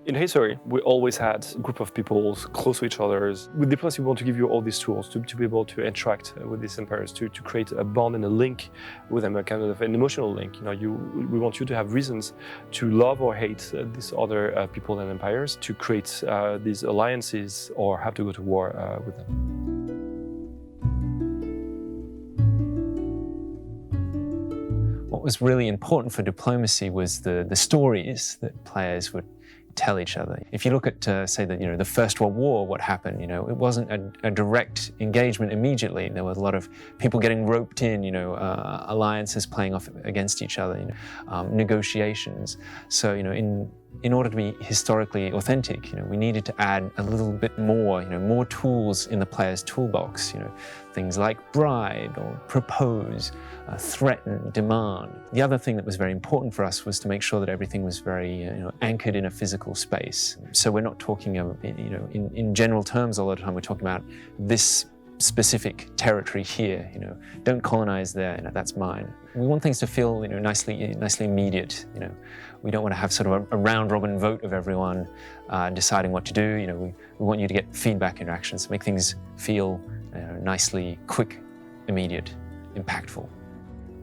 In history, we always had a group of people close to each other. With diplomacy, we want to give you all these tools to be able to interact with these empires, to create a bond and a link with them, a kind of an emotional link. We want you to have reasons to love or hate these other people and empires, to create these alliances or have to go to war with them. What was really important for diplomacy was the stories that players would tell each other. If you look at, say, the First World War, what happened, it wasn't a direct engagement immediately. There were a lot of people getting roped in, alliances playing off against each other, negotiations. So, in order to be historically authentic, we needed to add a little bit more, more tools in the player's toolbox, things like bribe or propose, threaten, demand. The other thing that was very important for us was to make sure that everything was very, anchored in a physical space. So we're not talking, in general terms all the time. We're talking about this specific territory here. Don't colonize there. That's mine. We want things to feel, nicely immediate. We don't want to have sort of a round-robin vote of everyone deciding what to do. We want you to get feedback interactions, make things feel nicely, quick, immediate, impactful.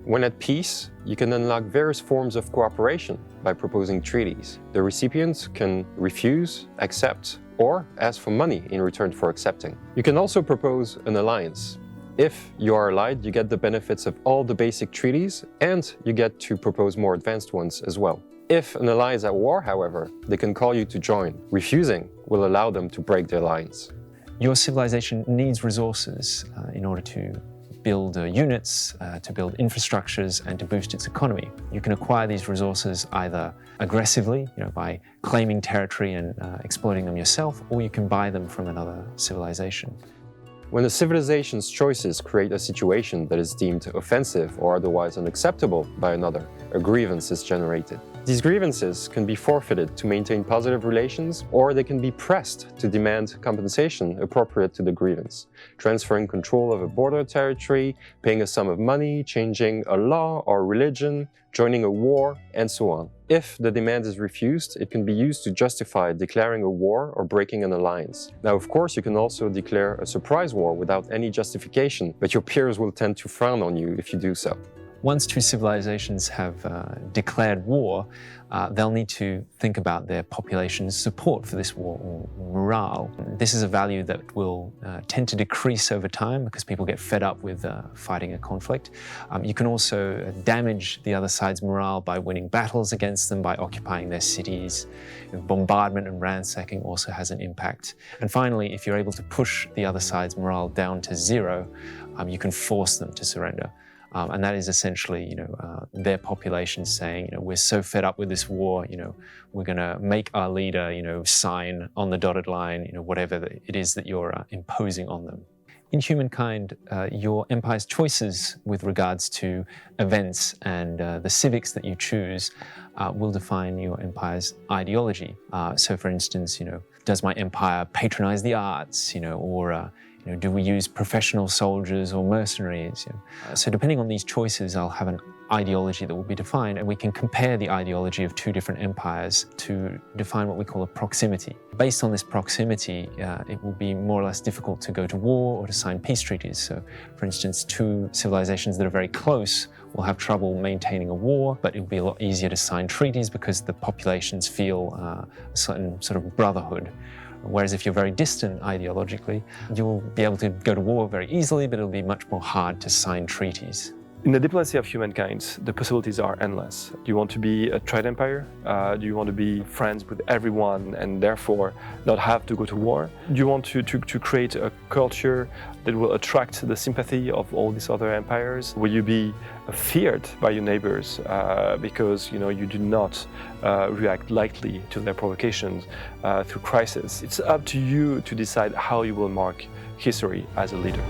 When at peace, you can unlock various forms of cooperation by proposing treaties. The recipients can refuse, accept, or ask for money in return for accepting. You can also propose an alliance. If you are allied, you get the benefits of all the basic treaties, and you get to propose more advanced ones as well. If an ally is at war, however, they can call you to join. Refusing will allow them to break the alliance. Your civilization needs resources in order to build units, to build infrastructures, and to boost its economy. You can acquire these resources either aggressively, by claiming territory and exploiting them yourself, or you can buy them from another civilization. When a civilization's choices create a situation that is deemed offensive or otherwise unacceptable by another, a grievance is generated. These grievances can be forfeited to maintain positive relations, or they can be pressed to demand compensation appropriate to the grievance, transferring control of a border territory, paying a sum of money, changing a law or religion, joining a war, and so on. If the demand is refused, it can be used to justify declaring a war or breaking an alliance. Now, of course, you can also declare a surprise war without any justification, but your peers will tend to frown on you if you do so. Once two civilizations have declared war, they'll need to think about their population's support for this war, or morale. This is a value that will tend to decrease over time because people get fed up with fighting a conflict. You can also damage the other side's morale by winning battles against them, by occupying their cities. Bombardment and ransacking also has an impact. And finally, if you're able to push the other side's morale down to zero, you can force them to surrender. And that is essentially, their population saying, we're so fed up with this war, we're going to make our leader, sign on the dotted line, whatever it is that you're imposing on them. In Humankind, your empire's choices with regards to events and the civics that you choose will define your empire's ideology. So, for instance, does my empire patronize the arts, or do we use professional soldiers or mercenaries? So depending on these choices, I'll have an ideology that will be defined, and we can compare the ideology of two different empires to define what we call a proximity. Based on this proximity, it will be more or less difficult to go to war or to sign peace treaties. So, for instance, two civilizations that are very close will have trouble maintaining a war, but it will be a lot easier to sign treaties because the populations feel a certain sort of brotherhood. Whereas if you're very distant ideologically, you'll be able to go to war very easily, but it'll be much more hard to sign treaties. In the diplomacy of humankind, the possibilities are endless. Do you want to be a trade empire? Do you want to be friends with everyone and therefore not have to go to war? Do you want to create a culture that will attract the sympathy of all these other empires? Will you be feared by your neighbors because you do not react lightly to their provocations through crisis? It's up to you to decide how you will mark history as a leader.